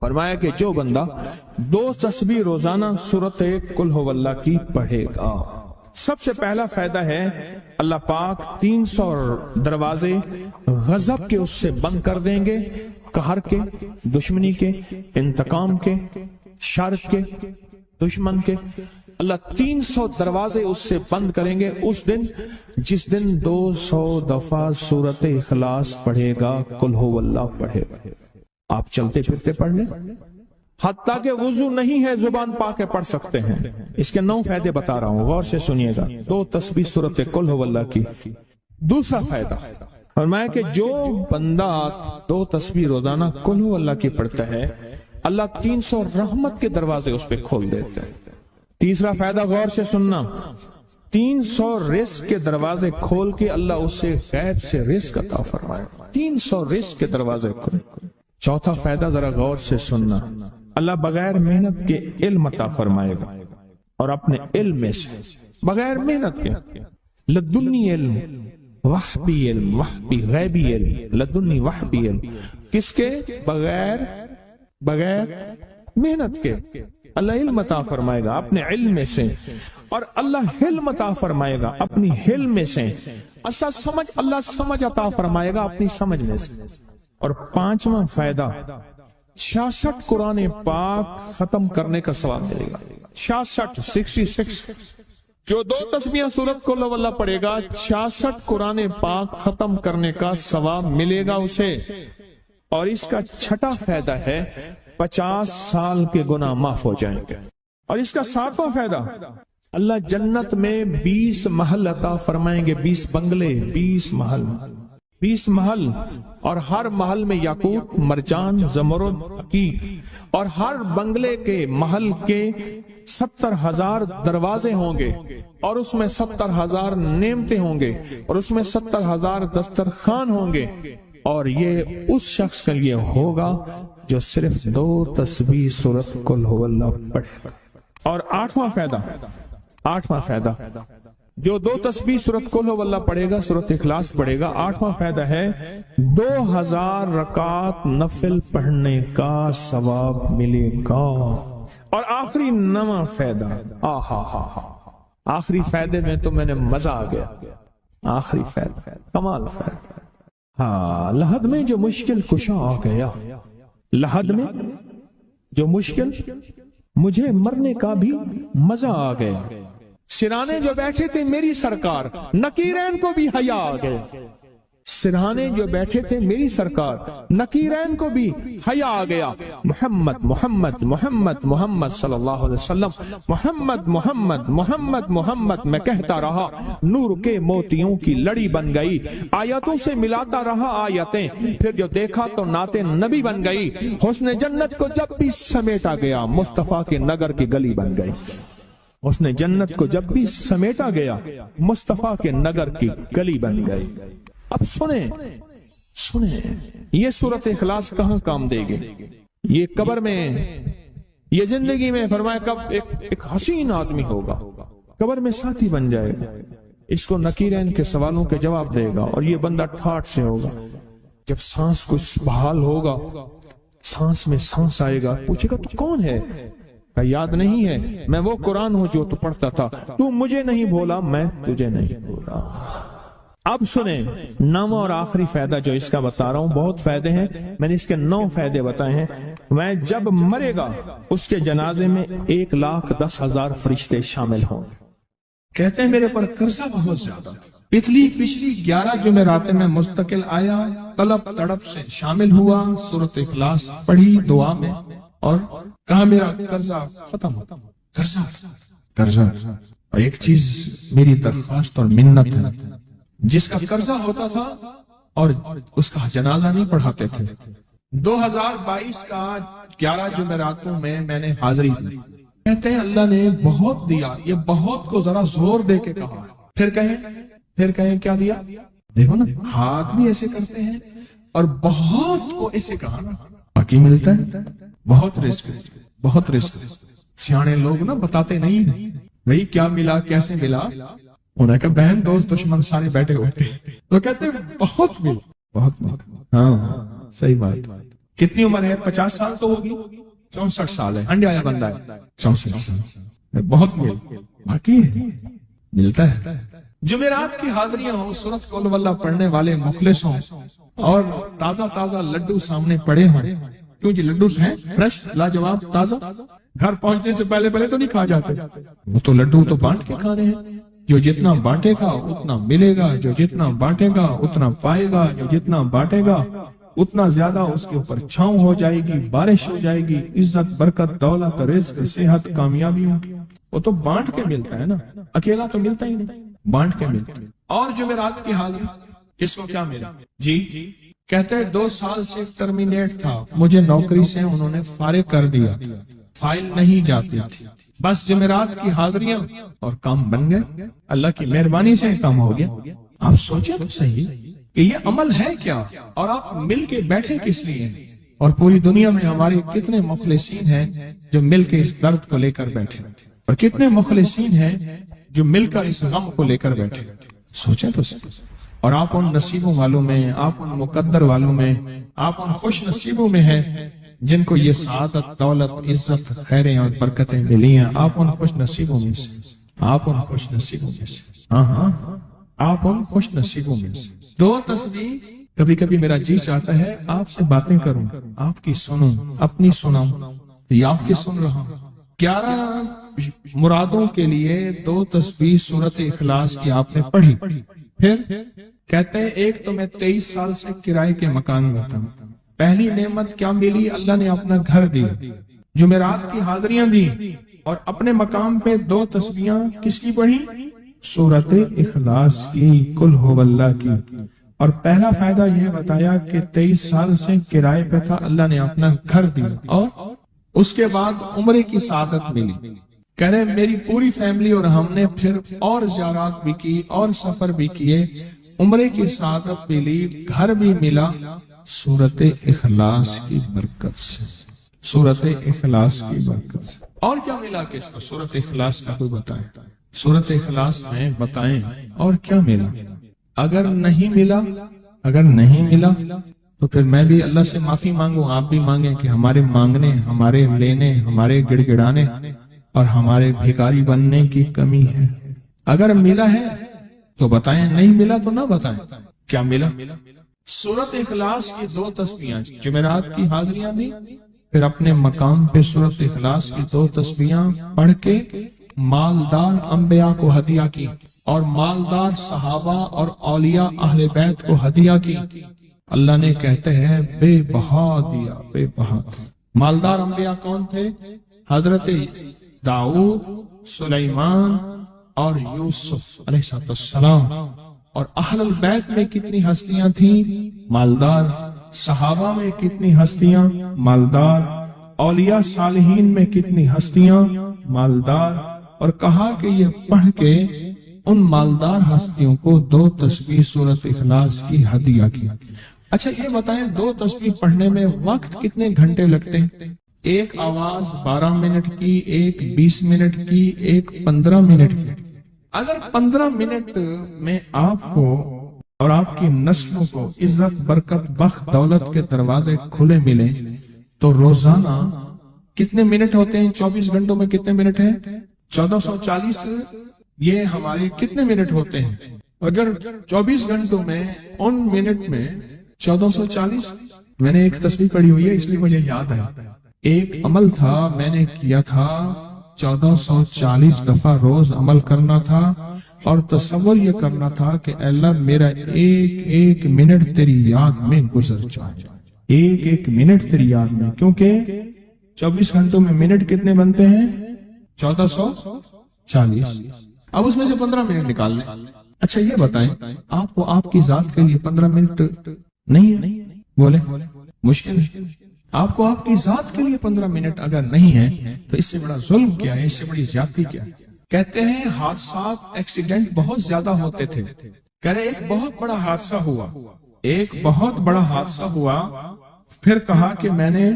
فرمایا کہ جو بندہ 2 تسبیح روزانہ سورت قل ہو اللہ کی پڑھے گا، سب سے پہلا فائدہ ہے اللہ پاک 300 دروازے غضب کے اس سے بند کر دیں گے، قہر کے، دشمنی کے، انتقام کے، شر کے، دشمن کے۔ اللہ 300 دروازے اس سے بند کریں گے اس دن جس دن 200 دفعہ سورت اخلاص پڑھے گا، قل ہو اللہ پڑھے گا۔ آپ چلتے پھرتے پڑھ لیں، حتیٰ کہ وضو نہیں ہے زبان پاک کے پڑھ سکتے ہیں۔ اس کے 9 فائدے بتا رہا ہوں، غور سے سنیے گا۔ 2 تسبیح سورت قل ہو اللہ کی۔ دوسرا فائدہ فرمایا کہ جو بندہ 2 تسبیح روزانہ قل ہو اللہ کی پڑھتا ہے، اللہ 300 رحمت کے دروازے اس پہ کھول دیتے ہیں۔ تیسرا فائدہ غور سے سننا، 300 رزق کے دروازے کھول کے اللہ اس سے غیب سے رزق عطا فرمائے، 300 رزق کے دروازے کھول۔ چوتھا فائدہ ذرا غور سے سننا، اللہ بغیر محنت کے علم عطا فرمائے گا، اور اپنے علم میں سے بغیر محنت کے لدنی علم، وحبی علم، وحبی غیبی علم، لدنی وحبی علم، کس کے؟ بغیر محنت کے اللہ علم عطا فرمائے گا اپنے علم میں سے، اور اللہ حلم عطا فرمائے گا اپنی حلم میں سے، اللہ سمجھ عطا فرمائے گا اپنی سمجھ میں سے۔ اور 5واں فائدہ 66 قرآن پاک ختم کرنے کا ثواب ملے گا۔ 66 جو 2 تسبیح سورت قل ہو اللہ پڑھے گا، 66 قرآن پاک ختم کرنے کا ثواب ملے گا اسے۔ اور اس کا 6واں فائدہ ہے 50 سال کے گناہ معاف ہو جائیں گے۔ اور اس کا 7واں فائدہ، اللہ جنت میں 20 محل عطا فرمائیں گے، 20 بنگلے، 20 محل، اور ہر محل میں یاقوت، مرجان، زمرد کی، اور ہر بنگلے کے محل کے 70,000 دروازے ہوں گے، اور اس میں 70,000 نعمتیں ہوں گے، اور اس میں 70,000 دسترخوان ہوں گے، اور یہ اس شخص کے لیے ہوگا جو صرف 2 تسبیح سورت قل ہو اللہ پڑھے۔ اور 8واں فائدہ جو 2 تسبیح سورت قل ہو اللہ پڑھے گا، سورت اخلاص پڑھے گا، 8واں فائدہ ہے 2000 رکعت نفل پڑھنے کا ثواب ملے گا۔ اور آخری 9واں فائدہ، آخری فائدے میں تو میں نے مزہ آ گیا، آخری فائدہ کمال فائدہ۔ لحد میں جو مشکل کشا آ گیا، لحد میں جو مشکل، مجھے مرنے کا بھی مزہ آ گیا۔ سرانے جو بیٹھے تھے میری سرکار، نکیرین کو بھی حیا آ گئے۔ سرہانے جو بیٹھے تھے میری سرکار، نکیرین کو بھی حیا آ گیا۔ محمد محمد محمد محمد صلی اللہ علیہ وسلم، محمد محمد محمد محمد میں کہتا رہا، نور کے موتیوں کی لڑی بن گئی، آیتوں سے ملاتا رہا آیتیں، پھر جو دیکھا تو نعت نبی بن گئی، حسن جنت کو جب بھی سمیٹا گیا، مصطفیٰ کے نگر کی گلی بن گئی۔ اس نے جنت کو جب بھی سمیٹا گیا، مصطفیٰ کے نگر کی گلی بن گئی۔ اب سنیں یہ سورت اخلاص کہاں کام دے گی؟ یہ قبر میں، یہ زندگی میں، فرمایا کب ایک حسین آدمی ہوگا، قبر میں ساتھی بن جائے گا، اس کو نکیرین کے سوالوں کے جواب دے گا، اور یہ بندہ ٹھاٹ سے ہوگا۔ جب سانس کچھ بحال ہوگا، سانس میں سانس آئے گا، پوچھے گا تو کون ہے؟ کہ یاد نہیں ہے، میں وہ قرآن ہوں جو تو پڑھتا تھا، تو مجھے نہیں بھولا، میں تجھے نہیں بھولا۔ اب سنیں 9واں اور آخری فائدہ جو اس کا بتا رہا ہوں، بہت فائدے ہیں، میں نے اس کے 9 فائدے بتائے ہیں۔ میں جب مرے گا اس کے جنازے میں 1,10,000 فرشتے شامل ہوں۔ کہتے ہیں میرے پر قرضہ بہت زیادہ، پچھلی 11 جمعراتیں میں مستقل آیا، طلب تڑپ سے شامل ہوا، سورت اخلاص پڑھی دعا میں، اور کہا میرا قرضہ ختم ہو، قرضہ۔ اور ایک چیز میری درخواست اور منت ہے، جس کا قرضہ ہوتا تھا اور اس کا جنازہ نہیں پڑھاتے تھے، 2022 کا 11 جمعراتوں میں نے حاضری دی۔ کہتے ہیں اللہ نے بہت دیا، یہ بہت کو ذرا زور دے کے کہا، پھر کہیں کیا دیا؟ دیکھو نا، ہاتھ بھی ایسے کرتے ہیں اور بہت کو ایسے کہا، باقی ملتا ہے، بہت رزق۔ سیانے لوگ نا بتاتے نہیں ہیں بھئی کیا ملا، کیسے ملا، انہیں کہا بہن دوست دشمن سارے بیٹھے ہوتے ہیں تو کہتے ہیں بہت مل، ہاں صحیح بات۔ کتنی عمر ہے؟ 50 سال تو ہوگی، 64 سال ہے، ہنڈے آیا بندہ ہے، 64 سال بہت باقی ملتا ہے۔ جمعرات کی حاضریاں ہوں، سورۃ قل ہو اللہ پڑھنے والے مخلص ہوں، اور تازہ تازہ لڈو سامنے پڑے ہوں، کیوں جی لڈو ہیں فریش لاجواب تازہ، گھر پہنچنے سے پہلے پہلے تو نہیں کھا جاتے، وہ تو لڈو تو بانٹ کے کھانے ہیں، جو جتنا بانٹے گا اتنا ملے گا، جو جتنا بانٹے گا اتنا پائے گا، جو جتنا بانٹے گا اتنا زیادہ اس کے اوپر چھاؤں ہو جائے گی، بارش ہو جائے گی، عزت برکت دولت رزق صحت کامیابی ہوگی، وہ تو بانٹ کے ملتا ہے نا، اکیلا تو ملتا ہی نہیں، بانٹ کے ملتا ہے۔ اور جمعرات کی حاضری کس کو کیا ملا؟ جی کہتے ہیں 2 سال سے ٹرمینیٹ تھا، مجھے نوکری سے انہوں نے فارغ کر دیا تھا، فائل نہیں جاتی تھی، بس جمعرات کی حاضریاں اور کام بن گئے، اللہ کی مہربانی سے کام ہو گیا۔ آپ سوچیں تو صحیح کہ یہ عمل ہے کیا، اور آپ مل کے بیٹھے کس لیے ہیں، اور پوری دنیا میں ہمارے کتنے مخلصین ہیں جو مل کے اس درد کو لے کر بیٹھے، اور کتنے مخلصین ہیں جو مل کر اس غم کو لے کر بیٹھے، سوچیں تو صحیح۔ اور آپ ان نصیبوں والوں میں، آپ ان مقدر والوں میں، آپ ان خوش نصیبوں میں ہیں جن کو یہ سعادت دولت عزت خیریں اور برکتیں ملی ہیں، آپ ان خوش نصیبوں میں سے، آپ ان خوش نصیبوں میں سے، ہاں آپ ان خوش نصیبوں میں سے۔ 2 تسبیح کبھی کبھی میرا جی چاہتا ہے آپ سے باتیں کروں، آپ کی سنوں، اپنی سناؤں، یہ آپ کی سن رہا ہوں۔ 11 مرادوں کے لیے 2 تسبیح سورۃ اخلاص کی آپ نے پڑھی، پھر کہتے ہیں ایک تو میں 23 سال سے کرائے کے مکان میں تھا، پہلی نعمت کیا ملی؟ اللہ نے اپنا گھر دیا، جمعرات کی حاضریاں دی، اور اپنے مقام پہ 2 تسبیحاں کس کی پڑھی؟ سورۃ اخلاص کی، قل ہو اللہ کی۔ اور پہلا فائدہ یہ بتایا کہ 23 سال سے کرائے پہ تھا، اللہ نے اپنا گھر دیا، اور اس کے بعد عمرے کی سعادت ملی۔ کہہ رہے میری پوری فیملی اور ہم نے پھر اور زیارات بھی کی اور سفر بھی کیے، عمرے کی سعادت ملی، گھر بھی ملا، سورۃ اخلاص کی برکت سے، سورۃ اخلاص کی برکت سے۔ اور کیا ملا کس کو؟ سورۃ اخلاص کا کوئی بتائے، سورۃ اخلاص میں بتائیں اور کیا ملا؟ اگر نہیں ملا تو پھر میں بھی اللہ سے معافی مانگوں، آپ بھی مانگیں کہ ہمارے مانگنے، ہمارے لینے، ہمارے گڑ گڑانے اور ہمارے بھیکاری بننے کی کمی ہے۔ اگر ملا ہے تو بتائیں، نہیں ملا تو نہ بتائیں کیا ملا۔ سورۃ اخلاص کی 2 تسبیحاں، جمعرات کی حاضریاں دی، پھر اپنے مقام پہ سورۃ اخلاص کی 2 تسبیحاں پڑھ کے مالدار انبیاء کو ہدیہ کی، اور مالدار صحابہ اور اولیاء اہل بیت کو ہدیہ کی۔ اللہ نے کہتے ہیں بے بہا دیا، بے بہا۔ مالدار انبیاء کون تھے؟ حضرت داؤد، سلیمان اور یوسف علیہ السلام۔ اور اہل البیت میں کتنی ہستیاں تھیں؟ مالدار۔ صحابہ میں کتنی ہستیاں؟ مالدار۔ اولیاء صالحین میں کتنی ہستیاں؟ مالدار۔ اور کہا کہ یہ پڑھ کے ان مالدار ہستیوں کو 2 تسبیح سورۃ اخلاص کی ہدیہ کی۔ اچھا یہ بتائیں 2 تسبیح پڑھنے میں وقت کتنے گھنٹے لگتے ہیں؟ ایک آواز 12 منٹ کی، ایک 20 منٹ کی، ایک 15 منٹ کی۔ اگر 15 منٹ میں آپ کو اور آپ کی نسلوں کو عزت برکت بخت دولت کے دروازے کھلے ملے تو روزانہ کتنے منٹ ہوتے ہیں؟ 24 گھنٹوں میں کتنے منٹ ہیں؟ 1440۔ یہ ہمارے کتنے منٹ ہوتے ہیں؟ اگر 24 گھنٹوں میں ان منٹ میں 1440، میں نے ایک تسبیح پڑھی ہوئی ہے اس لیے مجھے یاد ہے، ایک عمل تھا میں نے کیا تھا، 1440 دفعہ روز عمل کرنا تھا، اور تصور یہ کرنا تھا کہ اے اللہ میرا ایک ایک منٹ تیری یاد میں گزر جائے، ایک ایک منٹ تیری یاد میں، کیونکہ 24 گھنٹوں میں منٹ کتنے بنتے ہیں؟ 1440۔ اب اس میں سے 15 منٹ نکال لیں۔ اچھا یہ بتائیں آپ کو آپ کی ذات کے لیے 15 منٹ نہیں ہے؟ بولے مشکل ہے۔ آپ کو آپ کی ذات کے لیے 15 منٹ اگر نہیں ہے تو اس سے بڑا ظلم کیا ہے، اس سے بڑی زیادتی کیا ہے؟ کہتے ہیں حادثات ایکسیڈنٹ بہت زیادہ ہوتے تھے، کہہ رہے ایک بہت بڑا حادثہ ہوا، ایک بہت بڑا حادثہ ہوا، پھر کہا کہ میں نے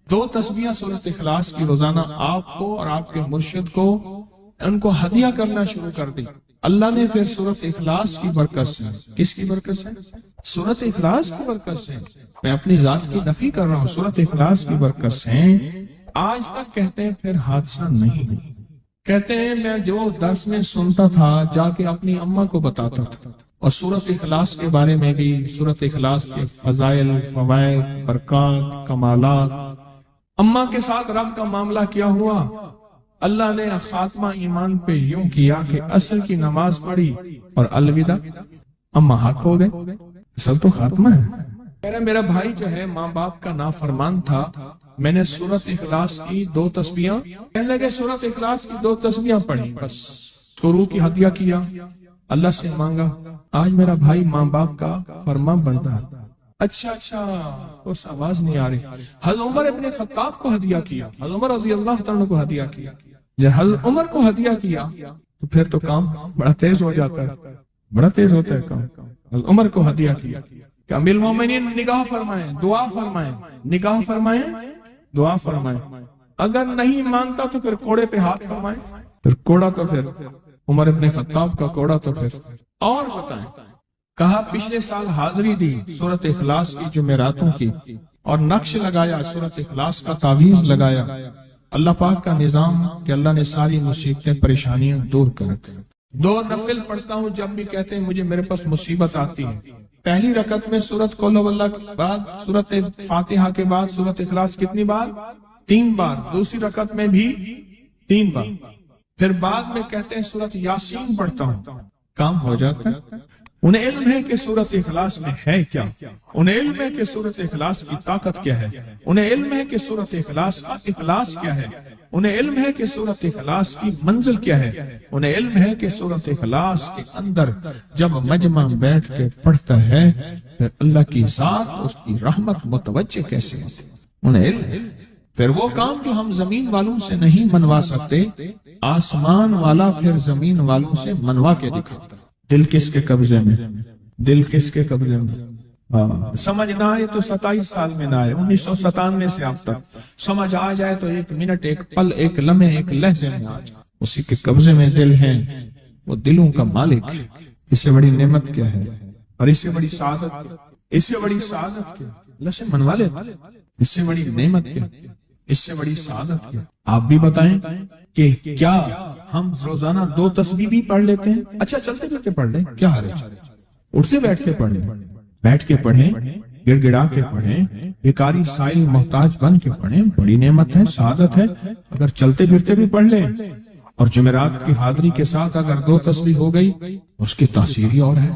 2 تسبیحاں سورۃ اخلاص کی روزانہ آپ کو اور آپ کے مرشد کو ان کو ہدیہ کرنا شروع کر دی۔ اللہ نے پھر سورۃ اخلاص کی برکت سے، کس کی برکت سے؟ سورۃ اخلاص کی برکت سے، میں اپنی ذات کی نفی کر رہا ہوں، سورۃ اخلاص کی برکت سے آج تک کہتے ہیں پھر حادثہ نہیں ہوا۔ کہتے ہیں میں جو درس میں سنتا تھا جا کے اپنی اماں کو بتاتا تھا، اور سورۃ اخلاص کے بارے میں بھی، سورۃ اخلاص کے فضائل، فوائد، برکات، کمالات، اماں کے ساتھ رب کا معاملہ کیا ہوا۔ اللہ نے خاتمہ ایمان پہ یوں کیا کہ عصر کی نماز پڑھی اور الوداع، اماں حق ہو گئے، اصل تو خاتمہ ہے۔ میرا بھائی جو ہے ماں باپ کا نافرمان تھا، میں نے سورۃ اخلاص کی 2 تسبیحاں، کہنے لگے سورۃ اخلاص کی 2 تسبیحاں پڑھی، بس شروع کی ہدیہ کیا، اللہ سے مانگا، آج میرا بھائی ماں باپ کا فرما بردار۔ اچھا اس آواز نہیں آ رہی۔ حضرت عمر ابن خطاب کو ہدیہ کیا، حضرت عمر رضی اللہ تعالیٰ کو ہدیہ کیا، جب حضرت عمر کو ہدیہ کیا تو پھر تو کام بڑا تیز ہو جاتا ہے، بڑا تیز ہوتا ہے کام۔ حضرت عمر کو ہدیہ کیا کہ امیر المومنین نگاہ فرمائیں، دعا فرمائیں، نگاہ فرمائیں، دعا فرمائیں، اگر نہیں مانتا تو پھر کوڑے پہ ہاتھ فرمائیں، پھر کوڑا تو پھر عمر ابن خطاب کا کوڑا تو پھر اور بتائیں۔ کہا پچھلے سال حاضری دی سورۃ اخلاص کی جمعراتوں کی، اور نقش لگایا سورۃ اخلاص کا، تعویذ لگایا، اللہ پاک کا نظام کہ اللہ نے ساری مصیبتیں پریشانیاں دور کر دی۔ 2 نفل پڑھتا ہوں جب بھی کہتے ہیں مجھے میرے پاس مصیبت آتی ہے، پہلی رکعت میں سورۃ قل هو اللہ کے بعد، سورۃ فاتحہ کے بعد سورۃ اخلاص کتنی بار؟ 3 بار، دوسری رکعت میں بھی 3 بار، پھر بعد میں کہتے ہیں سورۃ یاسین پڑھتا ہوں، کام ہو جاتا ہے۔ انہیں علم ہے کہ سورۃ اخلاص میں ہے کیا، انہیں علم ہے کہ سورۃ اخلاص کی طاقت کیا ہے، انہیں علم ہے کہ سورۃ اخلاص کا اخلاص کیا ہے، انہیں علم ہے کہ سورۃ اخلاص کی منزل کیا ہے، انہیں علم ہے کہ سورۃ اخلاص کے اندر جب مجمع بیٹھ کے پڑھتا ہے پھر اللہ کی ذات، اس کی رحمت متوجہ کیسے ہے، انہیں علم۔ پھر وہ کام جو ہم زمین والوں سے نہیں منوا سکتے، آسمان والا پھر زمین والوں سے منوا کے دکھاتا۔ دل کس کے قبضے میں؟ دل کس کے قبضے میں؟ سمجھ نہ آئے تو 27 سال میں نہ آئے، 1997 سے اب تک سمجھ آ جائے تو 1 منٹ، 1 پل، 1 لمحے، 1 لہجے میں آ جائے، اسی کے قبضے میں دل ہے، وہ دلوں کا مالک۔ اس سے بڑی نعمت کیا ہے، اور اس سے بڑی سعادت، اس سے بڑی سعادت کیا؟ اللہ سے منوا لے، اس سے بڑی نعمت کیا، اس سے بڑی سعادت کیا؟ آپ بھی بتائیں کہ کیا ہم روزانہ 2 تسبیح بھی پڑھ لیتے ہیں؟ اچھا چلتے پھرتے پڑھ لیں، کیا حرج، اٹھتے بیٹھتے پڑھ لیں، بیٹھ کے پڑھیں، گڑ گڑا کے پڑھیں، بیکاری سائل محتاج بن کے پڑھیں، بڑی نعمت ہے، سعادت ہے۔ اگر چلتے پھرتے بھی پڑھ لیں، اور جمعرات کی حاضری کے ساتھ اگر 2 تسبیح ہو گئی، اس کی تاثیر ہی اور ہے۔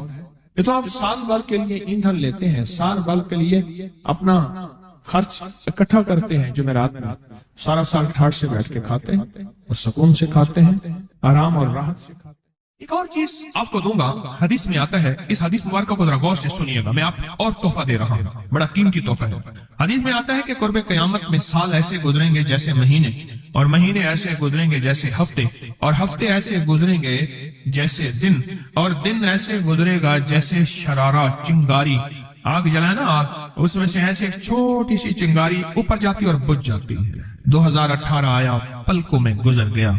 یہ تو آپ سال بھر کے لیے ایندھن لیتے ہیں، سال بھر کے لیے اپنا خرچ اکٹھا کرتے ہیں، جمعرات میں سارا سال ٹھاٹ سے بیٹھ کے کھاتے ہیں، اور سکون سے کھاتے ہیں، آرام اور راحت سے کھاتے ہیں۔ ایک اور چیز آپ کو دوں گا، حدیث میں آتا ہے، اس حدیث مبارکہ کو ذرا غور سے سنیے گا، میں آپ اور تحفہ دے رہا ہوں، بڑا قیمتی تحفہ ہے۔ حدیث میں آتا ہے کہ قرب قیامت میں سال ایسے گزریں گے جیسے مہینے، اور مہینے ایسے گزریں گے جیسے ہفتے، اور ہفتے ایسے گزریں گے جیسے دن، اور دن ایسے گزرے گا جیسے شرارہ، چنگاری، آگ جلائے نا آگ، اس میں سے ایسے ایک چھوٹی سی چنگاری اوپر جاتی اور بجھ جاتی ہے۔ 2018 آیا، پلکوں میں گزر گیا،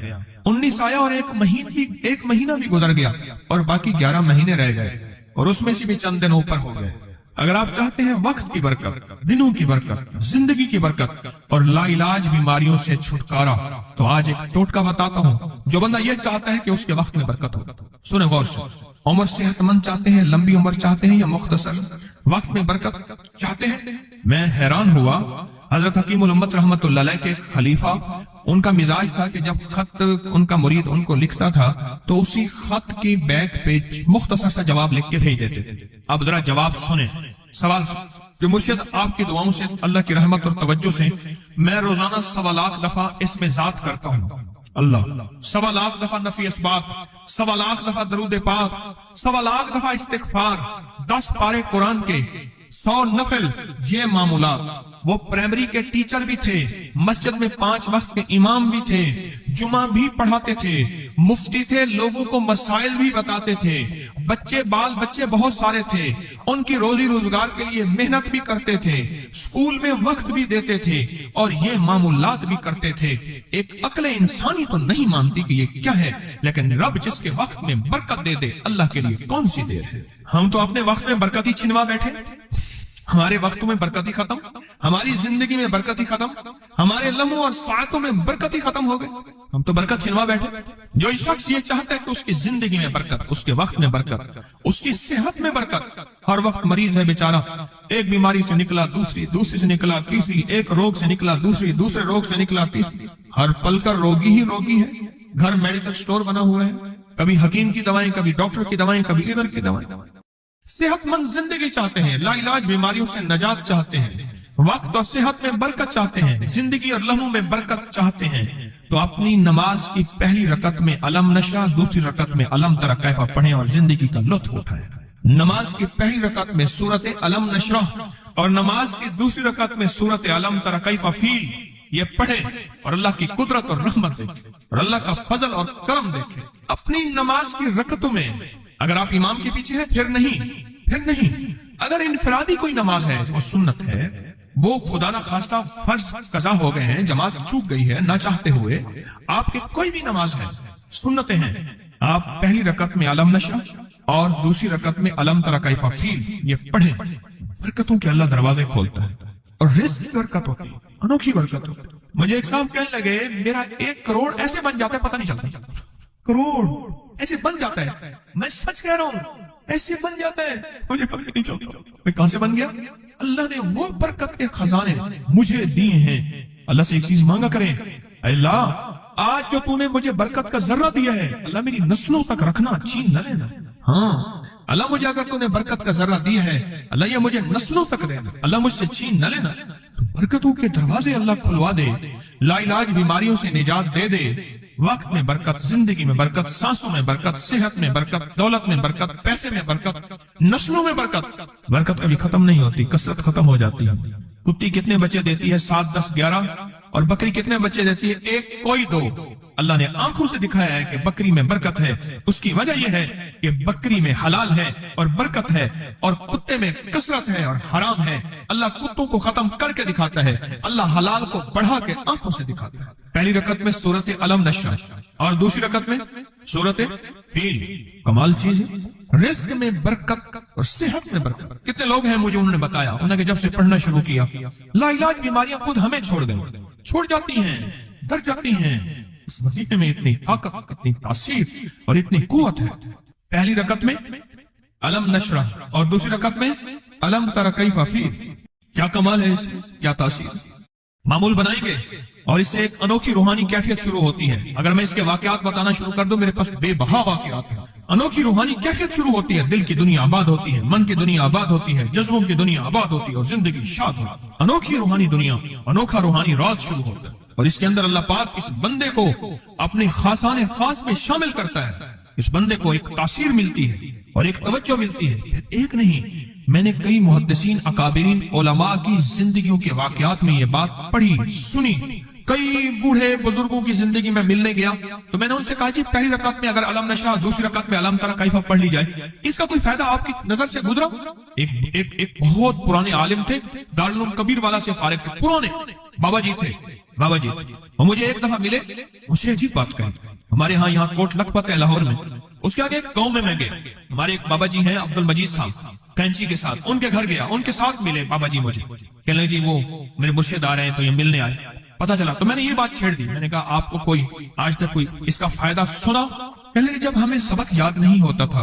19 آیا اور ایک مہینہ بھی گزر گیا، اور باقی 11 مہینے رہ گئے، اور اس میں سے بھی چند دن اوپر ہو گئے۔ اگر آپ چاہتے ہیں وقت کی برکت، دنوں کی برکت، زندگی کی برکت اور لا علاج بیماریوں سے چھٹکارا، تو آج ایک ٹوٹکا بتاتا ہوں۔ جو بندہ یہ چاہتا ہے کہ اس کے وقت میں برکت ہو، سنیں غور سے، عمر صحت مند چاہتے ہیں، لمبی عمر چاہتے ہیں، یا مختصر وقت میں برکت چاہتے ہیں؟ میں حیران ہوا، حضرت حکیم الامت رحمت اللہ علیہ کے خلیفہ، ان کا مزاج تھا کہ جب خط ان کا مرید ان کو لکھتا تھا تو اسی خط کی بیک پہ مختصر سا جواب لکھ کے بھیج دیتے تھے۔ اب ذرا جواب سنیں، سوال کہ مرشد آپ کی دعاؤں سے، اللہ کی رحمت اور توجہ سے میں روزانہ 1.25 لاکھ دفعہ اس میں ذات کرتا ہوں، اللہ 1.25 لاکھ دفعہ نفی اسبات، 1.25 لاکھ دفعہ درود پاک، 1.25 لاکھ دفعہ استغفار، 10 پارے قرآن کے، 100 نفل، یہ معمولات وہ پرائمری کے ٹیچر بھی تھے، مسجد میں 5 وقت کے امام بھی تھے، جمعہ بھی پڑھاتے تھے، مفتی تھے، لوگوں کو مسائل بھی بتاتے تھے، بال بچے بہت سارے تھے، ان کی روزی روزگار کے لیے محنت بھی کرتے تھے، اسکول میں وقت بھی دیتے تھے اور یہ معمولات بھی کرتے تھے۔ ایک عقل انسانی تو نہیں مانتی کہ یہ کیا ہے، لیکن رب جس کے وقت میں برکت دے دے، اللہ کے لیے کون سی دیر ہے۔ ہم تو اپنے وقت میں برکت ہی چھنوا بیٹھے، ہمارے وقتوں میں برکت ہی ختم، ہماری زندگی میں برکت ہی ختم، ہمارے لمحوں اور ساعتوں میں برکت ہی ختم ہو گئے، ہم تو برکت چھنوا بیٹھے۔ جو شخص یہ چاہتا ہے کہ اس کی زندگی میں برکت، اس کے وقت میں برکت، اس کی صحت میں برکت، ہر وقت مریض ہے بیچارہ، ایک بیماری سے نکلا دوسری، دوسری سے نکلا تیسری، ایک روگ سے نکلا دوسری، دوسرے روگ سے نکلا تیسری، ہر پل کا روگی ہی روگی ہے۔ گھر میڈیکل سٹور بنا ہوا ہے، کبھی حکیم کی دوائیں، کبھی ڈاکٹر کی دوائیں، کبھی ادھر کی دوائیں۔ صحت مند زندگی چاہتے ہیں، لا علاج بیماریوں سے نجات چاہتے ہیں، وقت اور صحت میں برکت چاہتے ہیں، زندگی اور لمحوں میں برکت چاہتے ہیں، تو اپنی نماز کی پہلی رکعت میں علم نشرح، دوسری رکعت میں علم تری کیف پڑھیں اور زندگی کا لطف اٹھائیں۔ نماز کی پہلی رکعت میں سورت علم نشرح اور نماز کی دوسری رکعت میں سورت علم تری کیف فیل یہ پڑھیں اور اللہ کی قدرت اور رحمت دیکھیں اور اللہ کا فضل اور کرم دیکھیں۔ اپنی نماز کی رکعتوں میں اگر آپ امام کے پیچھے ہیں پھر نہیں، اگر انفرادی کوئی نماز ہے وہ سنت ہے، وہ خدا نہ خواستہ فرض قضا ہو گئے ہیں، جماعت چوک گئی ہے نہ چاہتے ہوئے، آپ کی کوئی بھی نماز ہے، سنتیں ہیں، آپ پہلی رکعت میں علم نشرح اور دوسری رکعت میں علم تری کیف فیل یہ پڑھیں، برکتوں کے اللہ دروازے کھولتا ہے اور رزق کی برکت ہوتی ہے، انوکھی برکت ہوتی ہے۔ مجھے ایک صاحب کہنے لگے میرا 1 کروڑ ایسے بن جاتا ہے، پتہ نہیں چلتا، کروڑ ایسے بن جاتا ہے، میں سچ کہہ رہا ہوں ایسے بن جاتا ہے، مجھے پتہ نہیں چلتا میں کہاں سے بن گیا۔ اللہ نے وہ برکت کے خزانے مجھے دیے ہیں۔ اللہ سے ایک چیز مانگا کریں، اے اللہ آج جو تو نے مجھے برکت کا ذرہ دیا ہے، اللہ میری نسلوں تک رکھنا، چھین نہ لینا۔ ہاں اللہ مجھے اگر تو نے برکت کا ذرہ دیا ہے، اللہ یہ مجھے نسلوں تک دینا، اللہ مجھ سے چھین نہ لینا۔ برکتوں کے دروازے اللہ کھلوا دے، لا علاج بیماریوں سے نجات دے دے، وقت میں برکت، زندگی میں برکت، سانسوں میں برکت، صحت میں برکت، دولت میں برکت، پیسے میں برکت، نسلوں میں برکت۔ برکت کبھی ختم نہیں ہوتی، کثرت ختم ہو جاتی ہے۔ کتی کتنے بچے دیتی ہے؟ 7، 10، 11، اور بکری کتنے بچے دیتی ہے؟ 1، کوئی 2۔ اللہ نے آنکھوں سے دکھایا ہے کہ بکری میں برکت ہے، اس کی وجہ یہ ہے کہ بکری میں حلال ہے اور برکت ہے، اور کتے میں کثرت ہے اور حرام ہے۔ اللہ کتوں کو ختم کر کے دکھاتا ہے، اللہ حلال کو بڑھا کے آنکھوں سے دکھاتا ہے۔ پہلی رکعت میں سورت علم نشرح اور دوسری رکعت میں سورت فیل، کمال چیز ہے۔ رزق میں برکت اور صحت میں برکت۔ کتنے لوگ ہیں مجھے انہوں نے بتایا، انہوں نے جب سے پڑھنا شروع کیا لا علاج بیماریاں خود ہمیں چھوڑ جاتی ہیں، ڈر جاتی ہیں۔ اس وظیفے میں اتنی طاقت، اتنی تاثیر اور اتنی قوت ہے۔ پہلی رکعت میں علم نشرح اور دوسری رکعت میں علم تری کیف فیل، کیا کمال ہے، اس کیا تاثیر۔ معمول بنائیں گے اور اس سے ایک انوکھی روحانی کیفیت شروع ہوتی ہے۔ اگر میں اس کے واقعات بتانا شروع کر دوں، میرے پاس بے بہا واقعات ہیں۔ انوکھی روحانی کیفیت شروع ہوتی ہے، دل کی دنیا آباد ہوتی ہے، من کی دنیا آباد ہوتی ہے، جذبوں کی دنیا آباد ہوتی ہے اور زندگی شاد ہوتی ہے۔ انوکھی روحانی دنیا، انوکھا روحانی راز شروع ہوتا ہے، اور اس کے اندر اللہ پاک اس بندے کو اپنے خاصان خاص میں شامل کرتا ہے۔ اس بندے کو ایک تاثیر ملتی ہے اور ایک توجہ ملتی ہے۔ پھر ایک نہیں، میں نے کئی محدثین، اکابرین، علماء کی زندگیوں کے واقعات میں یہ بات پڑھی، سنی۔ کئی بوڑھے بزرگوں کی زندگی میں ملنے گیا تو میں نے ان سے کہا جی پہلی رکعت میں اگر علم نشرح، دوسری رکعت میں علم تری کیف پڑھ لی جائے، اس کا کوئی فائدہ آپ کی نظر سے گزرا؟ ایک بہت پرانے عالم تھے، دارالعلوم کبیر والا سے فارغ تھے، پرانے بابا جی تھے، بابا جی۔ وہ مجھے ایک دفعہ ملے، مجھ سے عجیب بات کہی۔ ہمارے ہاں یہاں کوٹ لکھپت ہے لاہور میں، اس کے آگے ایک گاؤں میں گیا، ہمارے ایک بابا جی ہیں عبد المجید صاحب، کینچی کے ساتھ ان کے گھر گیا، ان کے ساتھ ملے بابا جی، مجھے کہنے لگے جی وہ میرے مرشد آ رہے ہیں تو یہ ملنے آئے۔ پتا چلا تو میں نے یہ بات چھیڑ دی، میں نے کہا آپ کو کوئی آج تک کوئی اس کا فائدہ سنا؟ کہنے لگے جب ہمیں سبق یاد نہیں ہوتا تھا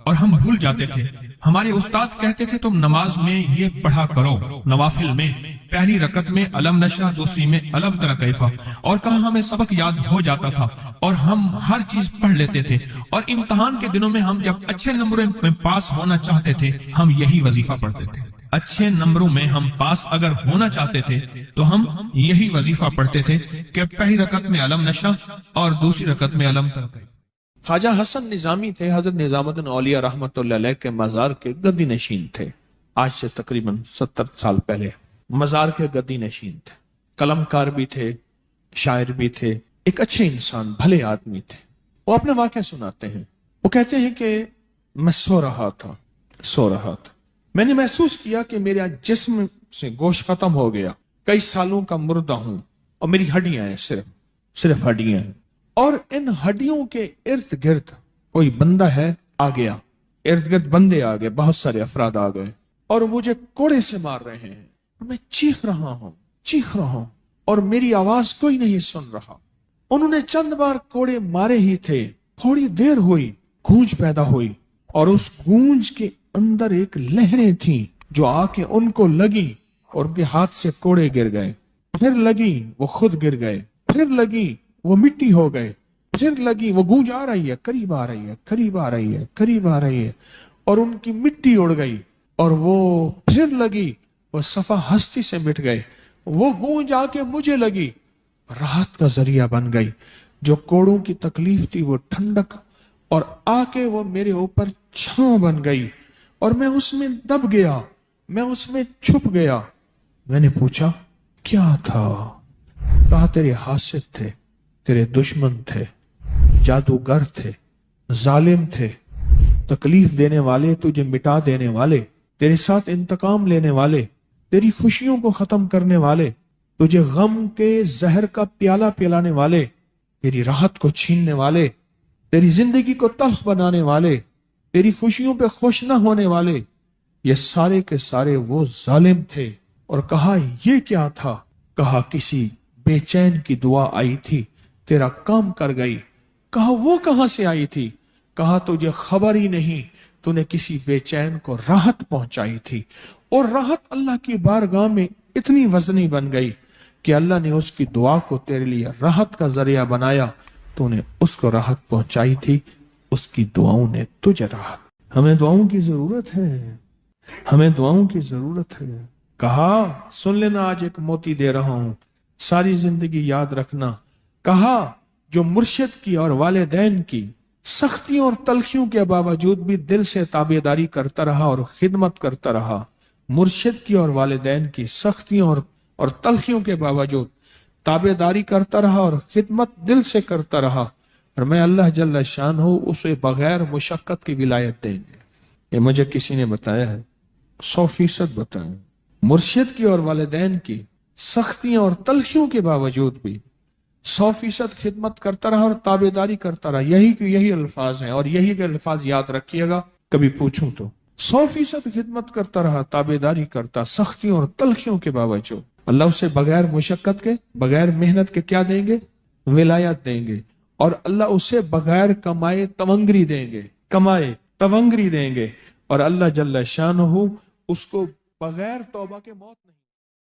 اور ہم بھول جاتے تھے، ہمارے استاد کہتے تھے تم نماز میں یہ پڑھا کرو، نوافل میں پہلی رکعت میں علم نشرح، دوسری میں علم تری کیف، اور کہا ہمیں سبق یاد ہو جاتا تھا اور ہم ہر چیز پڑھ لیتے تھے، اور امتحان کے دنوں میں ہم جب اچھے نمبروں میں پاس ہونا چاہتے تھے ہم یہی وظیفہ پڑھتے تھے۔ اچھے نمبروں میں ہم پاس اگر ہونا چاہتے تھے تو ہم یہی وظیفہ پڑھتے تھے کہ پہلی رکعت میں علم نشرح اور دوسری رکعت میں علم تری کیف۔ خواجہ حسن نظامی تھے، حضرت نظام الدین اولیاء رحمۃ اللہ علیہ کے مزار کے گدی نشین تھے، آج سے تقریباً 70 سال پہلے مزار کے گدی نشین تھے، قلم کار بھی تھے، شاعر بھی تھے، ایک اچھے انسان، بھلے آدمی تھے۔ وہ اپنے واقعہ سناتے ہیں، وہ کہتے ہیں کہ میں سو رہا تھا، میں نے محسوس کیا کہ میرا جسم سے گوشت ختم ہو گیا، کئی سالوں کا مردہ ہوں، اور میری ہڈیاں ہیں، صرف ہڈیاں ہیں، اور ان ہڈیوں کے ارد گرد کوئی بندہ ہے آ گیا، ارد گرد بندے آ گئے، بہت سارے افراد آ گئے، اور مجھے کوڑے سے مار رہے ہیں، میں چیخ رہا ہوں اور میری آواز کوئی نہیں سن رہا۔ انہوں نے چند بار کوڑے مارے ہی تھے، تھوڑی دیر ہوئی، گونج پیدا ہوئی، اور اس گونج کے اندر ایک لہریں تھیں جو آ کے ان کو لگی اور ان کے ہاتھ سے کوڑے گر گئے، پھر لگی وہ خود گر گئے، پھر لگی وہ مٹی ہو گئے، پھر لگی وہ گونج آ رہی ہے، قریب آ رہی ہے، اور ان کی مٹی اڑ گئی، اور وہ پھر لگی وہ صفا ہستی سے مٹ گئے، وہ گونج آ کے مجھے لگی، راحت کا ذریعہ بن گئی، جو کوڑوں کی تکلیف تھی وہ ٹھنڈک، اور آ کے وہ میرے اوپر چھاؤں بن گئی، اور میں اس میں دب گیا، میں اس میں چھپ گیا۔ میں نے پوچھا کیا تھا؟ کہا تیرے حاسد تھے، تیرے دشمن تھے، جادوگر تھے، ظالم تھے، تکلیف دینے والے، تجھے مٹا دینے والے، تیرے ساتھ انتقام لینے والے، تیری خوشیوں کو ختم کرنے والے، تجھے غم کے زہر کا پیالہ پلانے والے، تیری راحت کو چھیننے والے، تیری زندگی کو تلخ بنانے والے، تیری خوشیوں پہ خوش نہ ہونے والے، یہ سارے کے سارے وہ ظالم تھے۔ اور کہا یہ کیا تھا؟ کہا کسی بے چین کی دعا آئی تھی، تیرا کام کر گئی۔ کہا وہ کہاں سے آئی تھی؟ کہا تجھے خبر ہی نہیں، تو نے کسی بے چین کو راحت پہنچائی تھی، اور راحت اللہ کی بارگاہ میں اتنی وزنی بن گئی کہ اللہ نے اس کی دعا کو تیرے لیے راحت کا ذریعہ بنایا، تو نے اس کو راحت پہنچائی تھی، اس کی دعاؤں نے تجھے راحت۔ ہمیں دعاؤں کی ضرورت ہے، کہا سن لینا، آج ایک موتی دے رہا ہوں، ساری زندگی یاد رکھنا۔ کہا جو مرشد کی اور والدین کی سختیوں اور تلخیوں کے باوجود بھی دل سے تابعداری کرتا رہا اور خدمت کرتا رہا، مرشد کی اور والدین کی سختیوں اور تلخیوں کے باوجود تابعداری کرتا رہا اور خدمت دل سے کرتا رہا، اور میں اللہ جل شانہ اسے بغیر مشقت کی ولایت دیں گے۔ یہ مجھے کسی نے بتایا ہے، 100% بتایا۔ مرشد کی اور والدین کی سختیوں اور تلخیوں کے باوجود بھی 100% خدمت کرتا رہا اور تابعداری کرتا رہا۔ یہی الفاظ ہیں، اور یہی کے الفاظ یاد رکھیے گا کبھی پوچھوں تو۔ 100% خدمت کرتا رہا، تابعداری کرتا، سختیوں اور تلخیوں کے باوجود۔ اللہ اسے بغیر مشقت کے، بغیر محنت کے کیا دیں گے؟ ولایت دیں گے، اور اللہ اسے بغیر کمائے تونگری دیں گے، اور اللہ جل شانہ اس کو بغیر توبہ کے موت نہیں